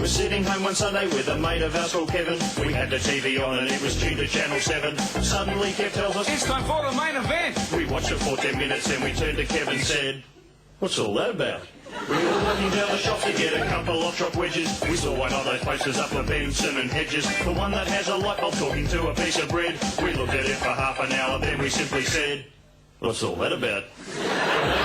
were sitting home one Sunday with a mate of ours called Kevin. We had the TV on and it was tuned to Channel 7. Suddenly Kev tells us, it's time for the main event. We watched it for 10 minutes and we turned to Kev and said, what's all that about? We were walking down the shop to get a couple of chop wedges. We saw one of those posters up for Benson and Hedges, the one that has a light bulb talking to a piece of bread. We looked at it for half an hour, then we simply said, what's all that about?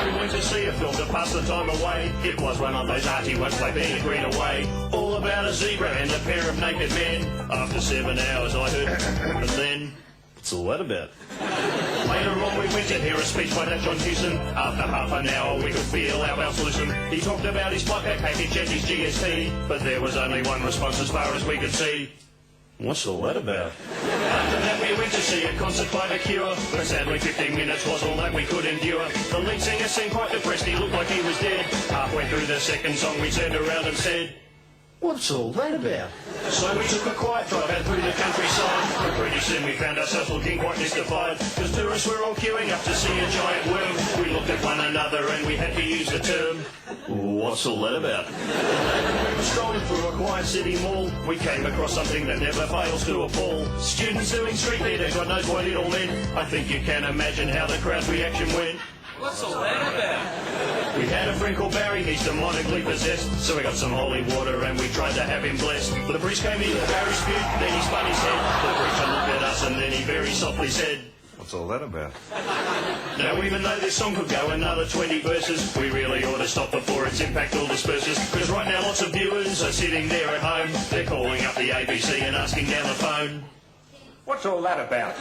We went to see a film to pass the time away. It was one of those arty ones like being green away. All about a zebra and a pair of naked men. After 7 hours I heard, and then, what's all that about? Later on we went to hear a speech by that John Hewson. After half an hour we could feel our mouths loosen. He talked about his flight pack package and his GST, but there was only one response as far as we could see. What's all that about? After that we went to see a concert by The Cure, but sadly 15 minutes was all that we could endure. The lead singer seemed quite depressed, he looked like he was dead. Halfway through the second song we turned around and said, what's all that about? So we took a quiet drive out through the countryside, but pretty soon we found ourselves looking quite mystified, because tourists were all queuing up to see a giant worm. We looked at one another and we had to use the term, what's all that about? We were strolling through a quiet city mall. We came across something that never fails to appall. Students doing street theatre, God knows what it all meant. I think you can imagine how the crowd's reaction went. What's all that about? We had a friend called Barry, he's demonically possessed, so we got some holy water and we tried to have him blessed. The priest came in, Barry spewed, then he spun his head. The preacher looked at us and then he very softly said, what's all that about? Now even though this song could go another 20 verses, we really ought to stop before its impact all disperses. Because right now lots of viewers are sitting there at home, they're calling up the ABC and asking down the phone, What's all that about?